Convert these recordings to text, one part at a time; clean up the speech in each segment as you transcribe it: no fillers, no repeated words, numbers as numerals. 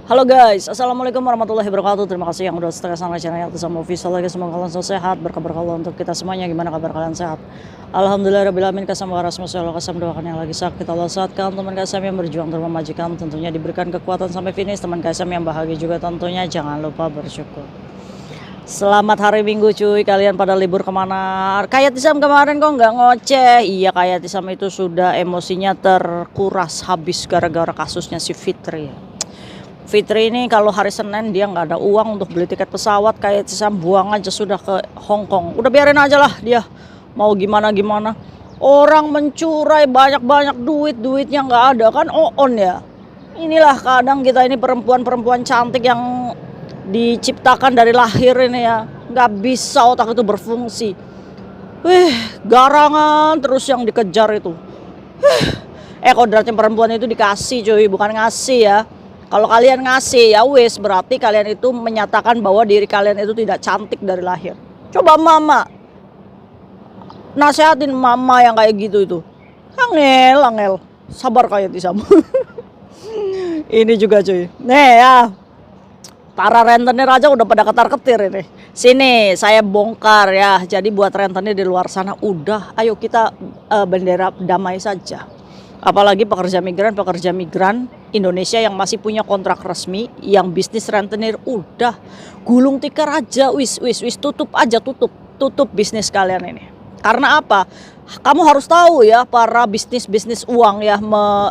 Halo guys, assalamualaikum warahmatullahi wabarakatuh. Terima kasih yang udah setia sama channel Yatisa Official lagi. Semoga kalian selalu sehat, berkabar kalau untuk kita semuanya. Gimana kabar kalian, sehat? Alhamdulillahirobbilalamin. Kasam waras masalah kasam doakan yang lagi sakit Allah sehatkan. Teman kasam yang berjuang terus memajikan tentunya diberikan kekuatan sampai finish. Teman kasam yang bahagia juga tentunya jangan lupa bersyukur. Selamat hari Minggu cuy, kalian pada libur kemana? Kayak Tisam kemarin kok nggak ngoceh. Iya, kayak Tisam itu sudah emosinya terkuras habis gara-gara kasusnya si Fitri. Fitri ini kalau hari Senin dia nggak ada uang untuk beli tiket pesawat, kayak Tisam buang aja sudah ke Hong Kong. Udah biarin aja lah dia mau gimana. Orang mencurai banyak-banyak duitnya nggak ada kan on ya. Inilah kadang kita ini perempuan-perempuan cantik yang diciptakan dari lahir ini ya, nggak bisa otak itu berfungsi. Garangan terus yang dikejar itu. Kodratnya perempuan itu dikasih cuy, bukan ngasih ya. Kalau kalian ngasih ya wis, berarti kalian itu menyatakan bahwa diri kalian itu tidak cantik dari lahir. Coba mama nasehatin mama yang kayak gitu itu. Angel, sabar kayak Tisam. Ini juga cuy. Nih ya, para rentenir aja udah pada ketar-ketir ini. Sini saya bongkar ya. Jadi buat rentenir di luar sana udah, ayo kita bendera damai saja. Apalagi pekerja migran Indonesia yang masih punya kontrak resmi, yang bisnis rentenir udah gulung tikar aja, wis tutup bisnis kalian ini. Karena apa? Kamu harus tahu ya, para bisnis uang ya,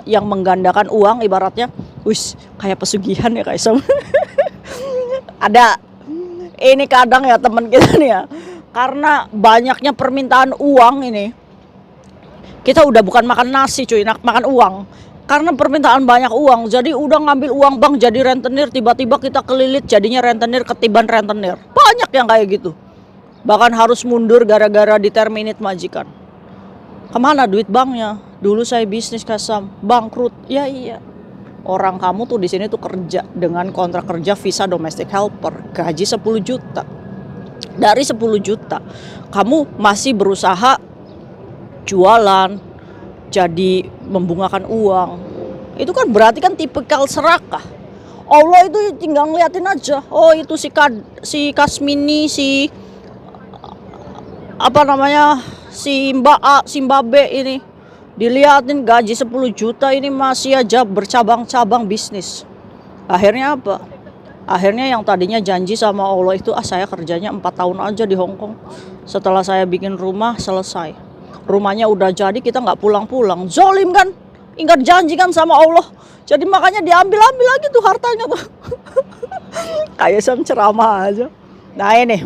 yang menggandakan uang ibaratnya, wis kayak pesugihan ya guys. Ada ini kadang ya teman kita nih ya, karena banyaknya permintaan uang ini, kita udah bukan makan nasi cuy, makan uang. Karena permintaan banyak uang, jadi udah ngambil uang bank jadi rentenir, tiba-tiba kita kelilit jadinya rentenir ketiban rentenir. Banyak yang kayak gitu. Bahkan harus mundur gara-gara diterminate majikan. Kemana duit banknya? Dulu saya bisnis kasam, bangkrut. Ya iya. Orang kamu tuh di sini tuh kerja dengan kontrak kerja visa domestic helper, gaji 10 juta. Dari 10 juta, kamu masih berusaha jualan, jadi membungakan uang. Itu kan berarti kan tipikal serakah. Allah itu tinggal ngeliatin aja. Oh itu si Kasmini, si Mbak A, si Mbak B ini, diliatin gaji 10 juta ini masih aja bercabang-cabang bisnis. Akhirnya apa? Akhirnya yang tadinya janji sama Allah itu, saya kerjanya 4 tahun aja di Hong Kong. Setelah saya bikin rumah selesai. Rumahnya udah jadi, kita nggak pulang-pulang. Zolim kan? Ingat janji kan sama Allah. Jadi makanya diambil lagi tuh hartanya tuh. Kayak Sam ceramah aja. Nah ini,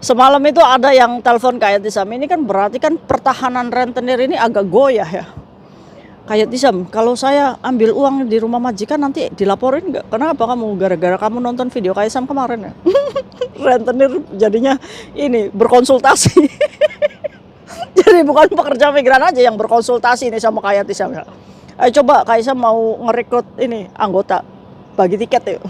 semalam itu ada yang telepon kayak Tisam. Ini kan berarti kan pertahanan rentenir ini agak goyah ya. Kayak Tisam, kalau saya ambil uang di rumah majikan nanti dilaporin nggak? Kenapa kamu? Gara-gara kamu nonton video kayak Sam kemarin ya. Rentenir jadinya ini berkonsultasi. Jadi bukan pekerja migran aja yang berkonsultasi ini sama kayak Tisam ya. Ayo coba Kaisam mau ngerekrut ini anggota, bagi tiket yuk.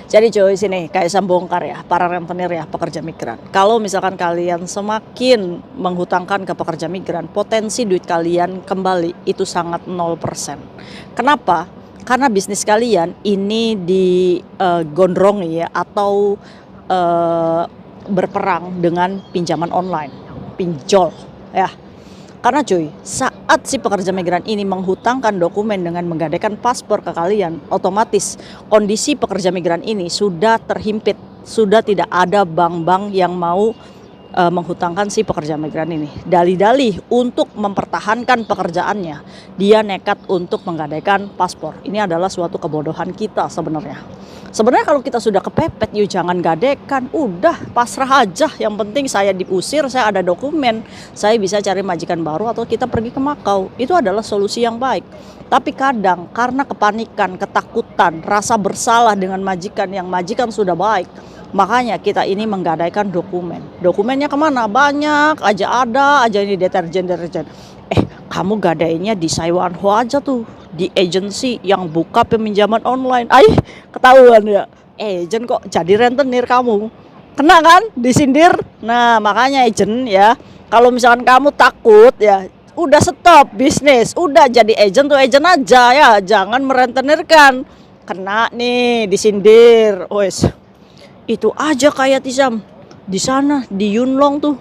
Jadi cuy, sini Kaisam bongkar ya, para rentenir ya, pekerja migran. Kalau misalkan kalian semakin menghutangkan ke pekerja migran, potensi duit kalian kembali itu sangat 0%. Kenapa? Karena bisnis kalian ini digondrongi ya, atau berperang dengan pinjaman online, pinjol ya. Karena cuy, saat si pekerja migran ini menghutangkan dokumen dengan menggadaikan paspor ke kalian, otomatis kondisi pekerja migran ini sudah terhimpit, sudah tidak ada bank-bank yang mau menghutangkan si pekerja migran ini. Dalih-dalih untuk mempertahankan pekerjaannya, dia nekat untuk menggadaikan paspor. Ini adalah suatu kebodohan kita sebenarnya. Sebenarnya kalau kita sudah kepepet, yuk jangan gadekan, udah pasrah aja. Yang penting saya diusir, saya ada dokumen, saya bisa cari majikan baru atau kita pergi ke Makau. Itu adalah solusi yang baik. Tapi kadang karena kepanikan, ketakutan, rasa bersalah dengan majikan yang majikan sudah baik, makanya kita ini menggadaikan dokumen. Dokumennya kemana? Banyak aja, ada aja ini deterjen. Kamu gadainya di Saiwan Ho aja tuh, di agensi yang buka peminjaman online. Ketahuan ya, agent kok jadi rentenir kamu. Kena kan? Disindir. Nah makanya agent ya, kalau misalkan kamu takut ya, udah stop bisnis, udah jadi agent tuh agent aja ya, jangan merentenirkan. Kena nih disindir, wes. Itu aja kayak Tisam. Di sana di Yunlong tuh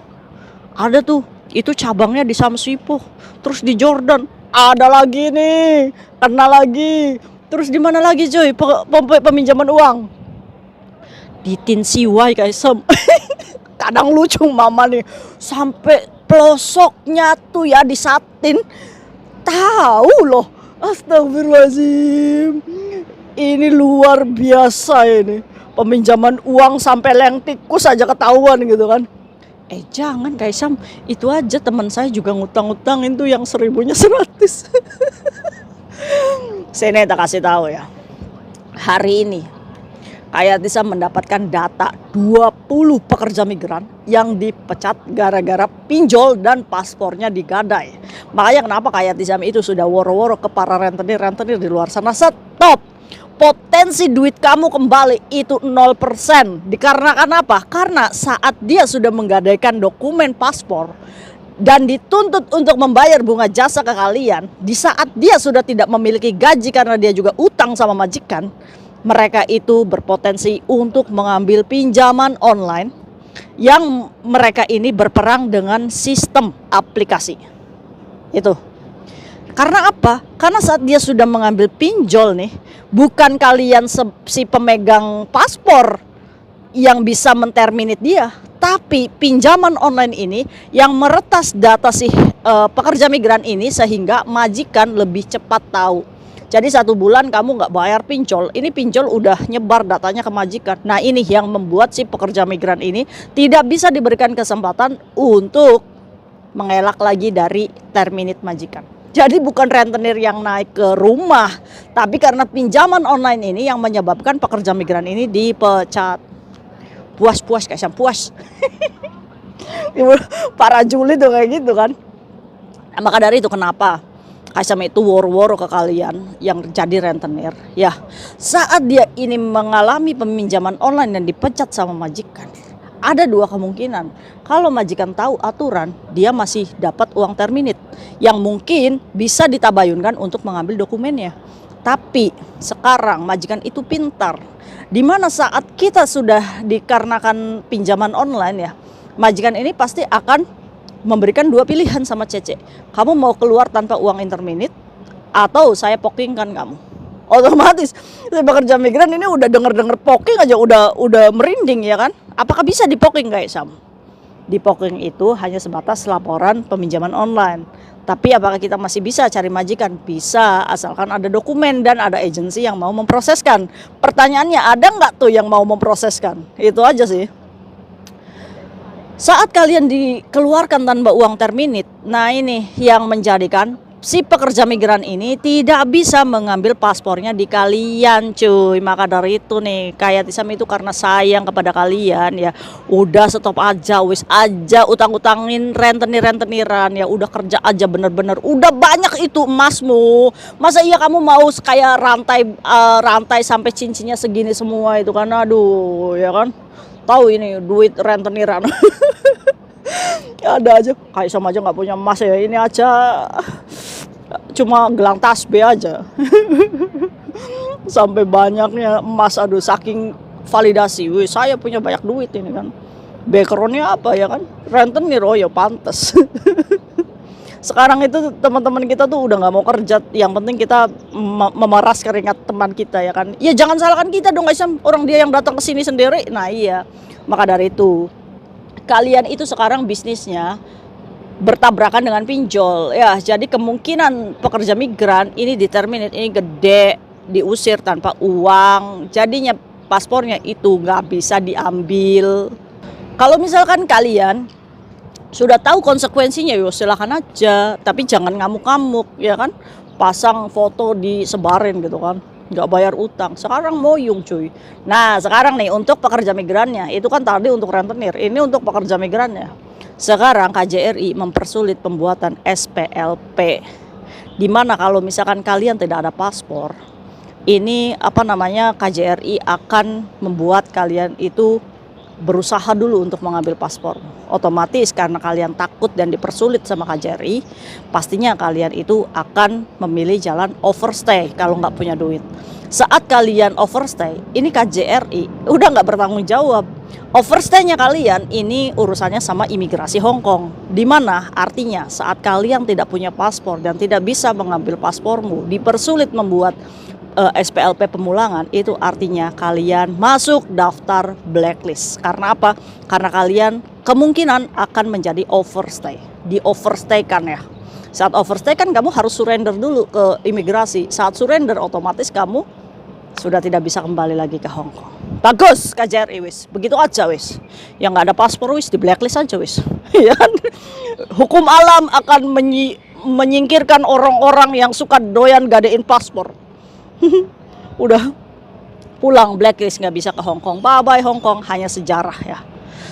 ada tuh, itu cabangnya di Samsipo. Terus di Jordan ada lagi nih, kena lagi. Terus di mana lagi coy peminjaman uang? Di Tin Siwai kayak Sam. Kadang lucu mama nih, sampai pelosoknya tuh ya disatin. Tahu loh, astagfirullahaladzim. Ini luar biasa ini. Peminjaman uang sampai leng tikus aja ketahuan gitu kan. Jangan Kaisam, itu aja teman saya juga ngutang-ngutangin tuh yang 1000-nya 100. Saya tak kasih tahu ya. Hari ini kayak bisa mendapatkan data 20 pekerja migran yang dipecat gara-gara pinjol dan paspornya digadai. Makanya kenapa kayak Tisam itu sudah woro-woro ke para rentenir di luar sana. Stop. Potensi duit kamu kembali itu 0%. Dikarenakan apa? Karena saat dia sudah menggadaikan dokumen paspor dan dituntut untuk membayar bunga jasa ke kalian, di saat dia sudah tidak memiliki gaji karena dia juga utang sama majikan, mereka itu berpotensi untuk mengambil pinjaman online yang mereka ini berperang dengan sistem aplikasi. Itu. Karena apa? Karena saat dia sudah mengambil pinjol nih, bukan kalian si pemegang paspor yang bisa menterminate dia, tapi pinjaman online ini yang meretas data si pekerja migran ini sehingga majikan lebih cepat tahu. Jadi 1 bulan kamu nggak bayar pinjol, ini pinjol udah nyebar datanya ke majikan. Nah ini yang membuat si pekerja migran ini tidak bisa diberikan kesempatan untuk mengelak lagi dari terminate majikan. Jadi bukan rentenir yang naik ke rumah, tapi karena pinjaman online ini yang menyebabkan pekerja migran ini dipecat. Puas kayak puas. Para Juli tuh kayak gitu kan. Maka dari itu kenapa Kaisam itu woro-woro ke kalian yang jadi rentenir. Ya, saat dia ini mengalami peminjaman online dan dipecat sama majikan, ada 2 kemungkinan. Kalau majikan tahu aturan, dia masih dapat uang terminate yang mungkin bisa ditabayunkan untuk mengambil dokumennya. Tapi sekarang majikan itu pintar. Dimana saat kita sudah dikarenakan pinjaman online ya, majikan ini pasti akan memberikan 2 pilihan sama Cece. Kamu mau keluar tanpa uang interminate atau saya pokingkan kamu. Otomatis si pekerja migran ini udah denger poking aja udah merinding ya kan. Apakah bisa dipoking guys Sam? Dipoking itu hanya sebatas laporan peminjaman online. Tapi apakah kita masih bisa cari majikan? Bisa, asalkan ada dokumen dan ada agensi yang mau memproseskan. Pertanyaannya, ada nggak tuh yang mau memproseskan? Itu aja sih. Saat kalian dikeluarkan tanpa uang terminate, nah ini yang menjadikan si pekerja migran ini tidak bisa mengambil paspornya di kalian cuy. Maka dari itu nih kayak Tisam itu karena sayang kepada kalian ya, udah stop aja, wis aja utang-utangin renteniran ya, udah kerja aja bener-bener. Udah banyak itu emasmu, masa iya kamu mau kayak rantai sampai cincinnya segini semua itu kan. Aduh ya kan, tahu ini duit renteniran. Ada aja kayak sama aja nggak punya emas ya, ini aja cuma gelang tasbih aja. Sampai banyaknya emas, aduh saking validasi, wih saya punya banyak duit ini kan. Backgroundnya apa ya kan, rentenir, oh ya pantes. Sekarang itu teman-teman kita tuh udah nggak mau kerja, yang penting kita memeras keringat teman kita ya kan. Ya jangan salahkan kita dong guys, orang dia yang datang ke sini sendiri. Nah iya, maka dari itu kalian itu sekarang bisnisnya bertabrakan dengan pinjol ya, jadi kemungkinan pekerja migran ini diterminate ini gede, diusir tanpa uang, jadinya paspornya itu nggak bisa diambil. Kalau misalkan kalian sudah tahu konsekuensinya, yo silakan aja, tapi jangan ngamuk-ngamuk ya kan, pasang foto disebarin gitu kan, nggak bayar utang. Sekarang moyung cuy. Nah sekarang nih untuk pekerja migrannya, itu kan tadi untuk rentenir, ini untuk pekerja migrannya. Sekarang KJRI mempersulit pembuatan SPLP, dimana kalau misalkan kalian tidak ada paspor, ini KJRI akan membuat kalian itu berusaha dulu untuk mengambil paspor. Otomatis karena kalian takut dan dipersulit sama KJRI, pastinya kalian itu akan memilih jalan overstay kalau nggak punya duit. Saat kalian overstay, ini KJRI udah nggak bertanggung jawab. Overstay-nya kalian ini urusannya sama imigrasi Hong Kong. Dimana artinya saat kalian tidak punya paspor dan tidak bisa mengambil paspormu, dipersulit membuat SPLP pemulangan, itu artinya kalian masuk daftar blacklist. Karena apa? Karena kalian kemungkinan akan menjadi overstay. Di overstay kan ya. Saat overstay kan kamu harus surrender dulu ke imigrasi. Saat surrender otomatis kamu sudah tidak bisa kembali lagi ke Hong Kong. Bagus KJRI wis. Begitu aja wis. Yang nggak ada paspor wis di blacklist aja wis. Ya kan? Hukum alam akan menyingkirkan orang-orang yang suka doyan gadein paspor. Udah pulang blacklist, nggak bisa ke Hong Kong. Bye bye Hong Kong, hanya sejarah ya.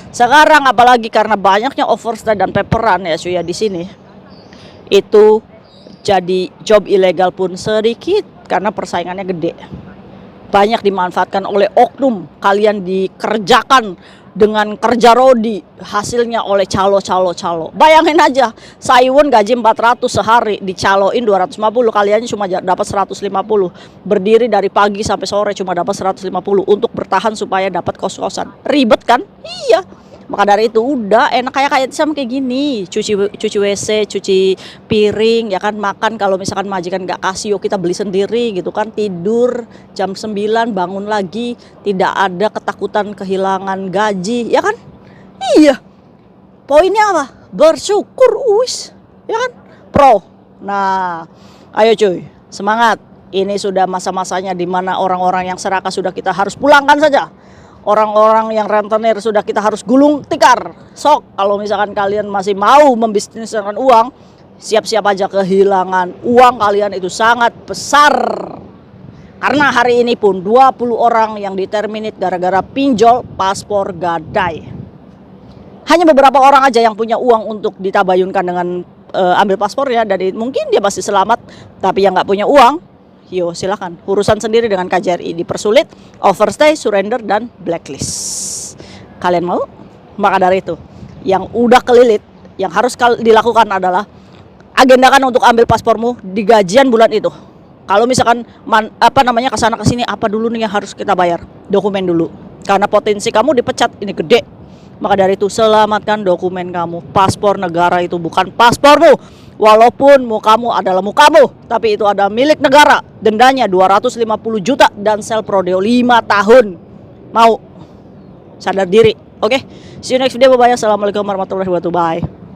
Sekarang apalagi karena banyaknya overstay dan paperan ya cuy ya di sini, itu jadi job ilegal pun sedikit karena persaingannya gede. Banyak dimanfaatkan oleh oknum, kalian dikerjakan dengan kerja rodi, hasilnya oleh calo. Bayangin aja, Saiwon gaji 400 sehari, dicaloin 250, kalian cuma dapat 150. Berdiri dari pagi sampai sore cuma dapat 150 untuk bertahan supaya dapat kos-kosan. Ribet kan? Iya. Maka dari itu udah enak kayak sama kayak gini, cuci WC, cuci piring, ya kan, makan kalau misalkan majikan nggak kasih, yuk kita beli sendiri gitu kan, tidur jam 9 bangun lagi, tidak ada ketakutan kehilangan gaji, ya kan? Iya. Poinnya apa? Bersyukur wis, ya kan? Pro. Nah, ayo cuy, semangat. Ini sudah masa-masanya di mana orang-orang yang serakah sudah kita harus pulangkan saja. Orang-orang yang rentenir sudah kita harus gulung tikar. Sok, kalau misalkan kalian masih mau membisniskan uang, siap-siap aja kehilangan uang kalian itu sangat besar. Karena hari ini pun 20 orang yang diterminate gara-gara pinjol paspor gadai. Hanya beberapa orang aja yang punya uang untuk ditabayunkan dengan ambil paspornya, dan mungkin dia masih selamat. Tapi yang nggak punya uang, yo silakan urusan sendiri dengan KJRI, dipersulit, overstay, surrender, dan blacklist. Kalian mau? Maka dari itu, yang udah kelilit, yang harus dilakukan adalah agendakan untuk ambil paspormu di gajian bulan itu. Kalau misalkan kesana kesini, apa dulu nih yang harus kita bayar? Dokumen dulu, karena potensi kamu dipecat ini gede. Maka dari itu selamatkan dokumen kamu. Paspor negara itu bukan paspormu. Walaupun mukamu adalah mukamu, tapi itu ada milik negara. Dendanya 250 juta dan sel prodeo 5 tahun. Mau? Sadar diri. Oke? See you next video. Bye-bye. Assalamualaikum warahmatullahi wabarakatuh. Bye.